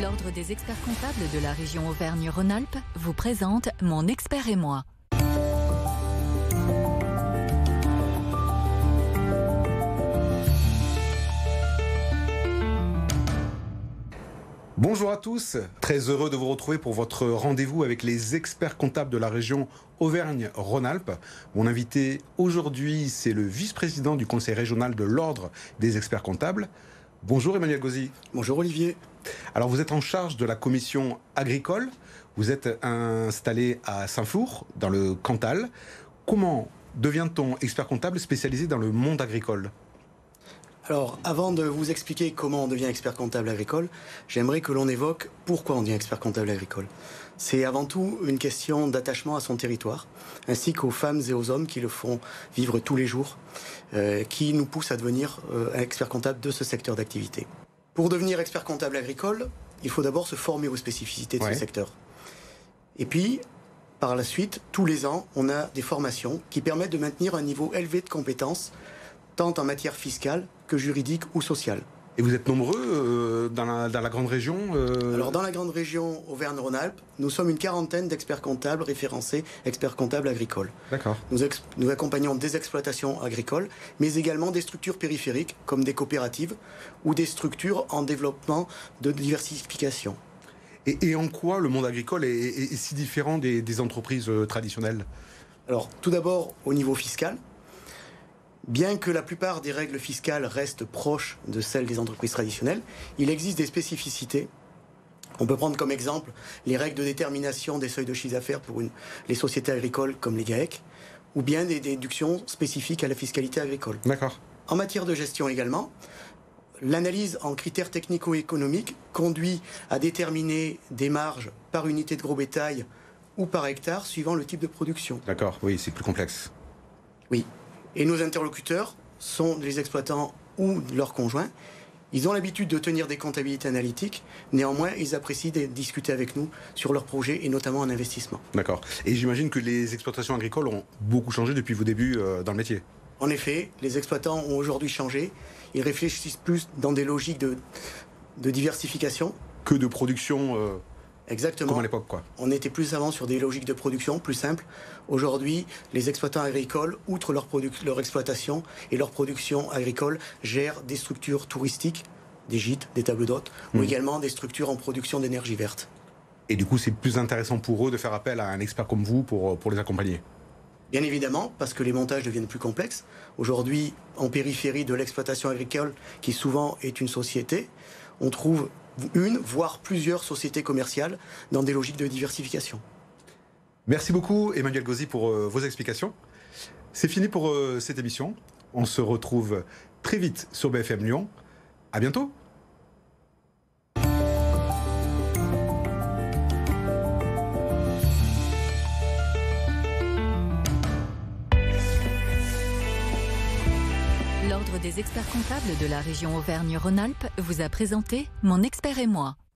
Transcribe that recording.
L'Ordre des experts comptables de la région Auvergne-Rhône-Alpes vous présente Mon expert et moi. Bonjour à tous, très heureux de vous retrouver pour votre rendez-vous avec les experts comptables de la région Auvergne-Rhône-Alpes. Mon invité aujourd'hui, c'est le vice-président du conseil régional de l'Ordre des experts comptables. Bonjour Emmanuel Gauzy. Bonjour Olivier. Alors vous êtes en charge de la commission agricole, vous êtes installé à Saint-Flour, dans le Cantal. Comment devient-on expert comptable spécialisé dans le monde agricole ? Alors, avant de vous expliquer comment on devient expert comptable agricole, j'aimerais que l'on évoque pourquoi on devient expert comptable agricole. C'est avant tout une question d'attachement à son territoire, ainsi qu'aux femmes et aux hommes qui le font vivre tous les jours, qui nous poussent à devenir expert comptable de ce secteur d'activité. Pour devenir expert comptable agricole, il faut d'abord se former aux spécificités de ce secteur. Et puis, par la suite, tous les ans, on a des formations qui permettent de maintenir un niveau élevé de compétences, tant en matière fiscale que juridique ou sociale. Et vous êtes nombreux dans la grande région Alors dans la grande région Auvergne-Rhône-Alpes, nous sommes une quarantaine d'experts comptables référencés experts comptables agricoles. D'accord. Nous accompagnons des exploitations agricoles, mais également des structures périphériques comme des coopératives ou des structures en développement de diversification. Et en quoi le monde agricole est si différent des entreprises traditionnelles ? Alors tout d'abord au niveau fiscal. Bien que la plupart des règles fiscales restent proches de celles des entreprises traditionnelles, il existe des spécificités. On peut prendre comme exemple les règles de détermination des seuils de chiffre d'affaires pour les sociétés agricoles comme les GAEC, ou bien des déductions spécifiques à la fiscalité agricole. D'accord. En matière de gestion également, l'analyse en critères technico-économiques conduit à déterminer des marges par unité de gros bétail ou par hectare suivant le type de production. D'accord, oui, c'est plus complexe. Oui. Et nos interlocuteurs sont les exploitants ou leurs conjoints. Ils ont l'habitude de tenir des comptabilités analytiques. Néanmoins, ils apprécient de discuter avec nous sur leurs projets et notamment en investissement. D'accord. Et j'imagine que les exploitations agricoles ont beaucoup changé depuis vos débuts dans le métier. En effet, les exploitants ont aujourd'hui changé. Ils réfléchissent plus dans des logiques de diversification. Que de production Exactement. comme à l'époque, quoi. On était plus avant sur des logiques de production plus simples. Aujourd'hui, les exploitants agricoles, outre leur exploitation et leur production agricole, gèrent des structures touristiques, des gîtes, des tables d'hôtes, ou également des structures en production d'énergie verte. Et du coup, c'est plus intéressant pour eux de faire appel à un expert comme vous pour les accompagner. Bien évidemment, parce que les montages deviennent plus complexes. Aujourd'hui, en périphérie de l'exploitation agricole, qui souvent est une société, on trouve une, voire plusieurs sociétés commerciales dans des logiques de diversification. Merci beaucoup Emmanuel Gauzy pour vos explications. C'est fini pour cette émission. On se retrouve très vite sur BFM Lyon. À bientôt. L'Ordre des experts comptables de la région Auvergne-Rhône-Alpes vous a présenté Mon expert et moi.